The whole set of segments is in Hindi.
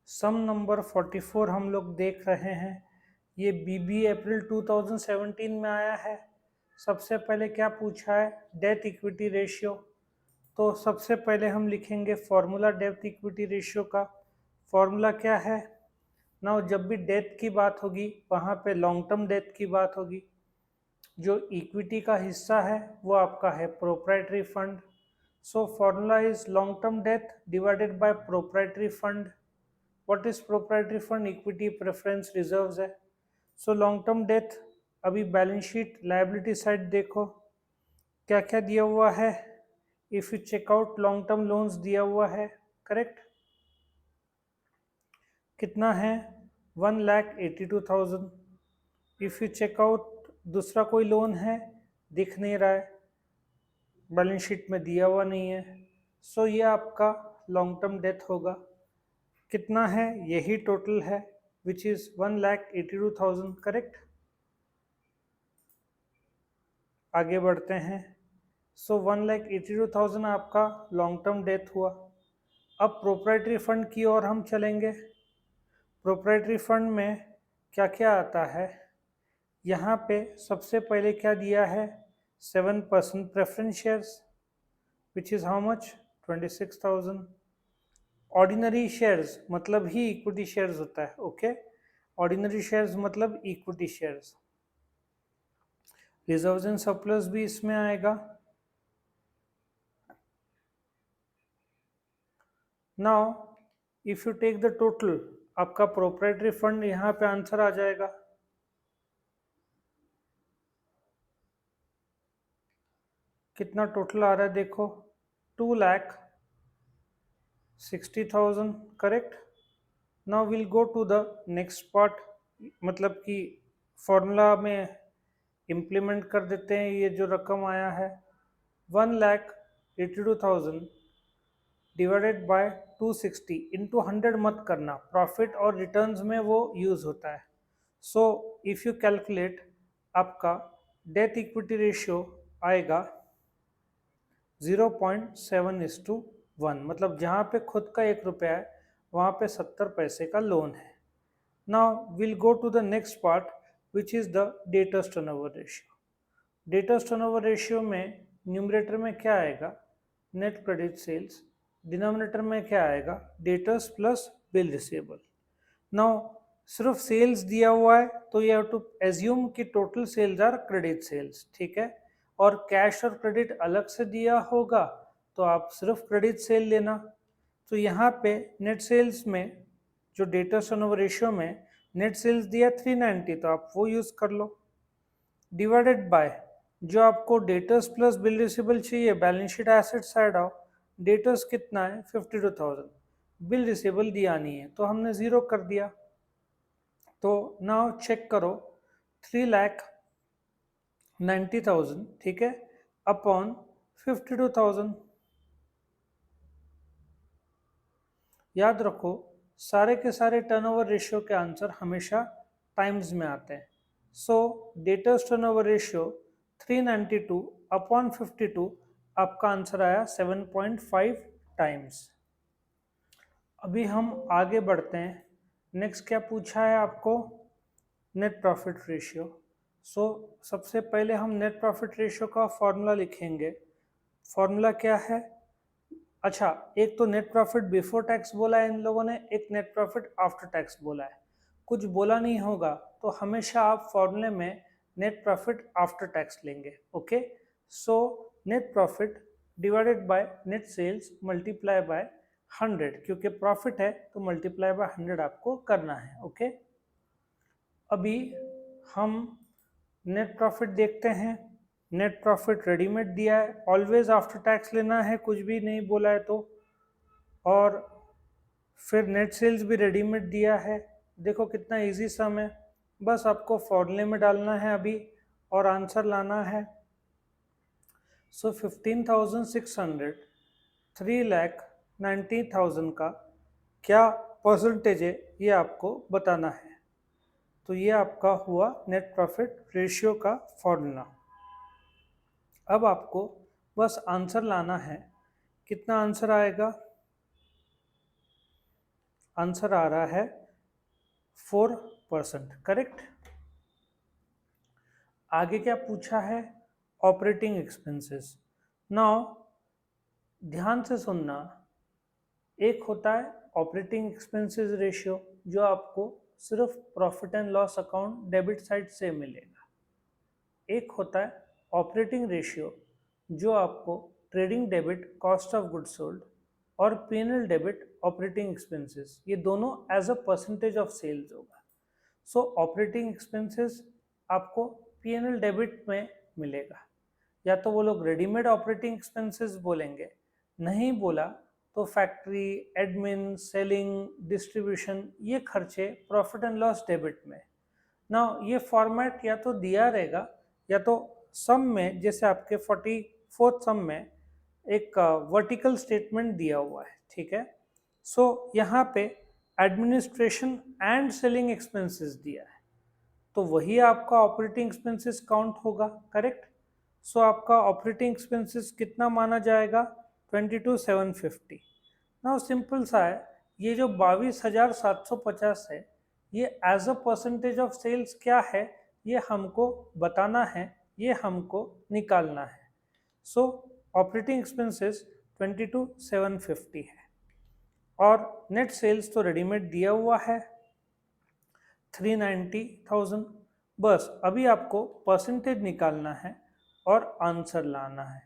सम नंबर 44 हम लोग देख रहे हैं। ये बीबी अप्रैल 2017 में आया है। सबसे पहले क्या पूछा है, डेट इक्विटी रेशियो। तो सबसे पहले हम लिखेंगे फॉर्मूला डेट इक्विटी रेशियो का। फॉर्मूला क्या है ना, जब भी डेट की बात होगी वहाँ पे लॉन्ग टर्म डेट की बात होगी। जो इक्विटी का हिस्सा है वो आपका है proprietary fund. So formula is long term debt divided by proprietary fund. What is proprietary fund? Equity preference reserves है। सो लॉन्ग टर्म डेट, अभी बैलेंस शीट लायबिलिटी साइड देखो क्या क्या दिया हुआ है। If you check out long term loans दिया हुआ है, करेक्ट। कितना है? 1,82,000। इफ यू चेकआउट दूसरा कोई लोन है, दिख नहीं रहा है, बैलेंस शीट में दिया हुआ नहीं है। सो ये आपका लॉन्ग टर्म डेट होगा। कितना है? यही टोटल है, विच इज 1,82,000, करेक्ट। आगे बढ़ते हैं। सो 1,82,000 आपका लॉन्ग टर्म डेट हुआ। अब प्रोप्राइटरी फंड की ओर हम चलेंगे। प्रोप्राइटरी फंड में क्या क्या आता है? यहाँ पे सबसे पहले क्या दिया है? 7% preference shares, which is how much? 26,000। Ordinary shares मतलब ही इक्विटी शेयर्स होता है, ओके। ऑर्डिनरी शेयर्स मतलब equity shares. Reserves and surplus भी इसमें आएगा। Now if you take the total, आपका प्रोप्राइटरी फंड यहाँ पे आंसर आ जाएगा। कितना टोटल आ रहा है देखो, 2,60,000, correct. Now will go to the next part, मतलब कि फॉर्मूला में इम्प्लीमेंट कर देते हैं। ये जो रकम आया है 1,82,000 डिवाइडेड बाय 260 इंटू 100 मत करना, प्रॉफिट और रिटर्न्स में वो यूज होता है। सो इफ यू कैलकुलेट, आपका डेट इक्विटी रेशियो आएगा 0.7:1, मतलब जहाँ पे खुद का 1 रुपया है वहाँ पे 70 पैसे का लोन है। Now will go to the next part, which is the debtors turnover ratio. Debtors turnover ratio में न्यूमरेटर में क्या आएगा? Net credit sales. डिनोमिनेटर में क्या आएगा? Debtors plus bill receivable. Now सिर्फ सेल्स दिया हुआ है तो यू हैव टू एज्यूम कि total sales are credit sales, ठीक है। और कैश और क्रेडिट अलग से दिया होगा तो आप सिर्फ क्रेडिट सेल लेना। तो यहाँ पे नेट सेल्स में जो डेटर्स टर्नओवर रेशियो में नेट सेल्स दिया 390, तो आप वो यूज कर लो, डिवाइडेड बाय जो आपको डेटर्स प्लस बिल रिसीवेबल चाहिए, बैलेंस शीट एसेट साइड आओ। डेटर्स कितना है? 52,000। बिल रिसीवेबल दिया नहीं है तो हमने जीरो कर दिया। तो नाउ चेक करो, 3,90,000, ठीक है, अपॉन 52,000। याद रखो, सारे के सारे टर्नओवर रेशियो के आंसर हमेशा टाइम्स में आते हैं। सो डेटर्स टर्नओवर रेशियो 392 अपॉन 52, आपका आंसर आया 7.5 टाइम्स। अभी हम आगे बढ़ते हैं। नेक्स्ट क्या पूछा है आपको? Net profit ratio. सो सबसे पहले हम नेट प्रॉफिट रेशियो का फॉर्मूला लिखेंगे। फॉर्मूला क्या है? अच्छा, एक तो नेट प्रॉफिट बिफोर टैक्स बोला है इन लोगों ने, एक नेट प्रॉफिट आफ्टर टैक्स बोला है। कुछ बोला नहीं होगा तो हमेशा आप फॉर्मूले में नेट प्रॉफिट आफ्टर टैक्स लेंगे, okay. So net profit divided by net sales multiply by 100, क्योंकि प्रॉफिट है तो मल्टीप्लाई बाय 100 आपको करना है, ओके। अभी हम नेट प्रॉफिट देखते हैं। नेट प्रॉफिट रेडीमेड दिया है, ऑलवेज आफ्टर टैक्स लेना है, कुछ भी नहीं बोला है तो। और फिर नेट सेल्स भी रेडीमेड दिया है। देखो कितना इजी सम है, बस आपको फॉर्मूले में डालना है अभी और आंसर लाना है। सो 15,600 3,90,000 का क्या परसेंटेज है ये आपको बताना है। तो ये आपका हुआ नेट प्रॉफिट रेशियो का फॉर्मूला। अब आपको बस आंसर लाना है। कितना आंसर आएगा? आंसर आ रहा है 4%, करेक्ट। आगे क्या पूछा है, ऑपरेटिंग एक्सपेंसेस। नाउ ध्यान से सुनना, एक होता है ऑपरेटिंग एक्सपेंसेस रेशियो जो आपको सिर्फ profit and loss account debit side से मिलेगा, एक होता है ऑपरेटिंग रेशियो जो आपको trading debit cost of goods sold और P&L डेबिट ऑपरेटिंग एक्सपेंसेस, ये दोनों as a percentage of sales होगा। सो ऑपरेटिंग एक्सपेंसेस आपको P&L डेबिट में मिलेगा, या तो वो लोग रेडीमेड ऑपरेटिंग एक्सपेंसेस बोलेंगे, नहीं बोला तो फैक्ट्री, एडमिन, सेलिंग, डिस्ट्रीब्यूशन, ये खर्चे प्रॉफिट एंड लॉस डेबिट में। ना ये फॉर्मेट या तो दिया रहेगा या तो सम में, जैसे आपके 44th सम में एक वर्टिकल स्टेटमेंट दिया हुआ है, ठीक है। सो यहाँ पे एडमिनिस्ट्रेशन एंड सेलिंग एक्सपेंसेस दिया है, तो वही आपका ऑपरेटिंग एक्सपेंसेस काउंट होगा, करेक्ट। सो आपका ऑपरेटिंग एक्सपेंसेस कितना माना जाएगा, 22,750। ना सिंपल सा है, ये जो 22,750 है, ये as a percentage of sales क्या है, ये हमको बताना है, ये हमको निकालना है। सो ऑपरेटिंग एक्सपेंसेस 22,750 है, और नेट सेल्स तो रेडीमेड दिया हुआ है 390,000। बस अभी आपको परसेंटेज निकालना है और आंसर लाना है।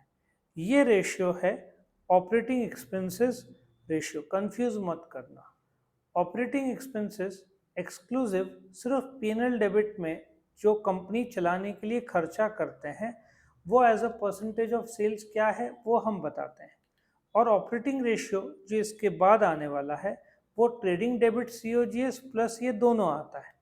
ये रेशियो है ऑपरेटिंग एक्सपेंसेस रेशियो, कंफ्यूज मत करना। ऑपरेटिंग एक्सपेंसेस एक्सक्लूसिव सिर्फ P&L डेबिट में जो कंपनी चलाने के लिए खर्चा करते हैं, वो as a percentage of sales क्या है वो हम बताते हैं। और ऑपरेटिंग रेशियो जो इसके बाद आने वाला है, वो ट्रेडिंग डेबिट COGS प्लस ये दोनों आता है।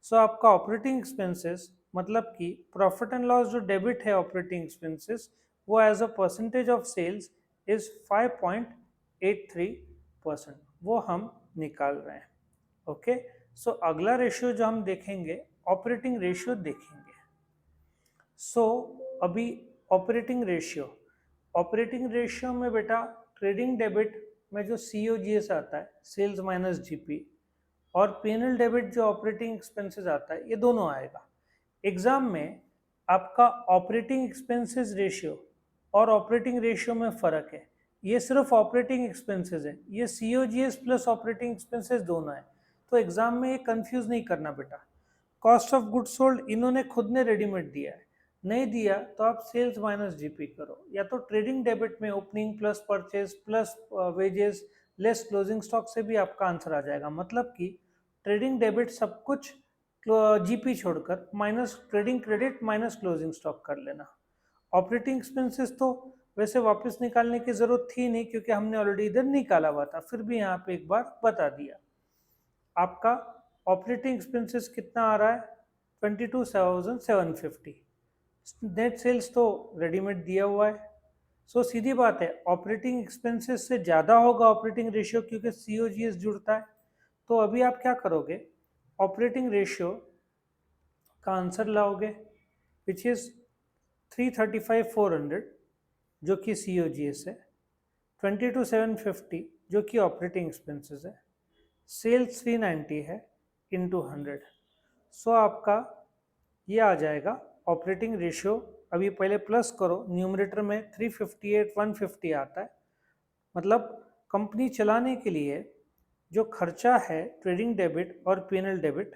सो आपका ऑपरेटिंग एक्सपेंसेस मतलब कि प्रॉफिट एंड लॉस जो डेबिट है ऑपरेटिंग एक्सपेंसेस, वो as a percentage of sales is 5.83%, वो हम निकाल रहे हैं, ओके। सो अगला रेशियो जो हम देखेंगे, ऑपरेटिंग रेशियो देखेंगे। सो अभी ऑपरेटिंग रेशियो में बेटा ट्रेडिंग डेबिट में जो COGS आता है, सेल्स माइनस GP, और P&L डेबिट जो ऑपरेटिंग एक्सपेंसेस आता है, ये दोनों आएगा। एग्जाम में आपका ऑपरेटिंग एक्सपेंसेस रेशियो और ऑपरेटिंग रेशियो में फ़र्क है, ये सिर्फ ऑपरेटिंग एक्सपेंसेस है, ये COGS प्लस ऑपरेटिंग एक्सपेंसेस दोनों है, तो एग्जाम में ये कंफ्यूज नहीं करना बेटा। कॉस्ट ऑफ गुड्स सोल्ड इन्होंने खुद ने रेडीमेड दिया है, नहीं दिया तो आप सेल्स माइनस GP करो, या तो ट्रेडिंग डेबिट में opening plus purchase plus wages less closing stock से भी आपका आंसर आ जाएगा। मतलब कि ट्रेडिंग डेबिट सब कुछ GP छोड़कर minus trading credit minus closing stock कर लेना। ऑपरेटिंग एक्सपेंसेस तो वैसे वापस निकालने की जरूरत थी नहीं, क्योंकि हमने ऑलरेडी इधर निकाला हुआ था, फिर भी यहाँ पे एक बार बता दिया। आपका ऑपरेटिंग एक्सपेंसेस कितना आ रहा है, 22,750। नेट सेल्स तो रेडीमेड दिया हुआ है, सो सीधी बात है ऑपरेटिंग एक्सपेंसेस से ज़्यादा होगा ऑपरेटिंग रेशियो, क्योंकि COGS जुड़ता है। तो अभी आप क्या करोगे, ऑपरेटिंग रेशियो का आंसर लाओगे विच इज़ 335,400 जो कि COGS है, 22,750 जो कि ऑपरेटिंग एक्सपेंसेस है, सेल्स 390 है इंटू 100। सो आपका ये आ जाएगा ऑपरेटिंग रेशियो। अभी पहले प्लस करो, न्यूमरेटर में 358,150 आता है, मतलब कंपनी चलाने के लिए जो खर्चा है ट्रेडिंग डेबिट और P&L डेबिट,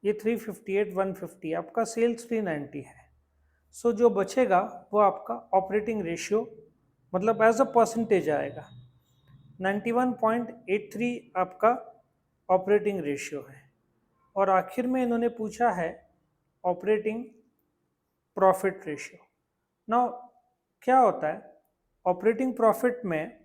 ये 358,150, आपका सेल्स 390 है। सो जो बचेगा वो आपका ऑपरेटिंग रेशियो मतलब एज अ परसेंटेज आएगा, 91.83 आपका ऑपरेटिंग रेशियो है। और आखिर में इन्होंने पूछा है ऑपरेटिंग प्रॉफिट रेशियो। नाउ क्या होता है, ऑपरेटिंग प्रॉफिट में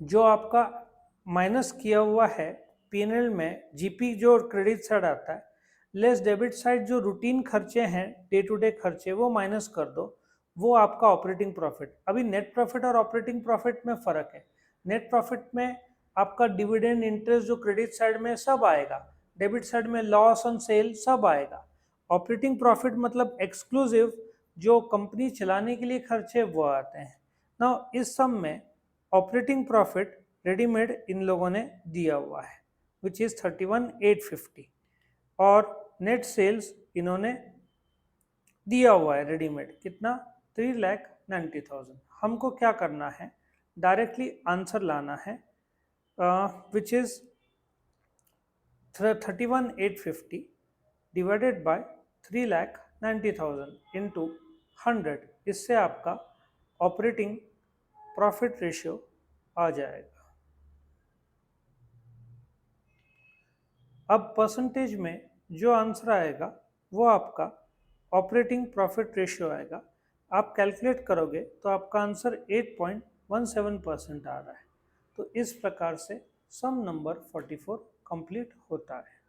जो आपका माइनस किया हुआ है P&L में GP जो क्रेडिट साइड आता है, लेस डेबिट साइड जो रूटीन खर्चे हैं, डे टू डे खर्चे, वो माइनस कर दो, वो आपका ऑपरेटिंग प्रॉफिट। अभी नेट प्रॉफिट और ऑपरेटिंग प्रॉफिट में फ़र्क है। नेट प्रॉफिट में आपका डिविडेंड, इंटरेस्ट जो क्रेडिट साइड में सब आएगा, डेबिट साइड में लॉस ऑन सेल सब आएगा। ऑपरेटिंग प्रॉफिट मतलब एक्सक्लूसिव जो कंपनी चलाने के लिए खर्चे वो आते हैं ना। इस सम में ऑपरेटिंग प्रॉफिट रेडीमेड इन लोगों ने दिया हुआ है। विच इज़ 31,850 और नेट सेल्स इन्होंने दिया हुआ है रेडीमेड कितना 3,90,000। हमको क्या करना है, डायरेक्टली आंसर लाना है which is 31,850 divided by 3,90,000 into 100। इससे आपका ऑपरेटिंग प्रॉफिट रेशियो आ जाएगा। अब परसेंटेज में जो आंसर आएगा वो आपका ऑपरेटिंग प्रॉफिट रेशियो आएगा। आप कैलकुलेट करोगे तो आपका आंसर 8.17% आ रहा है। तो इस प्रकार से सम नंबर 44 कंप्लीट होता है।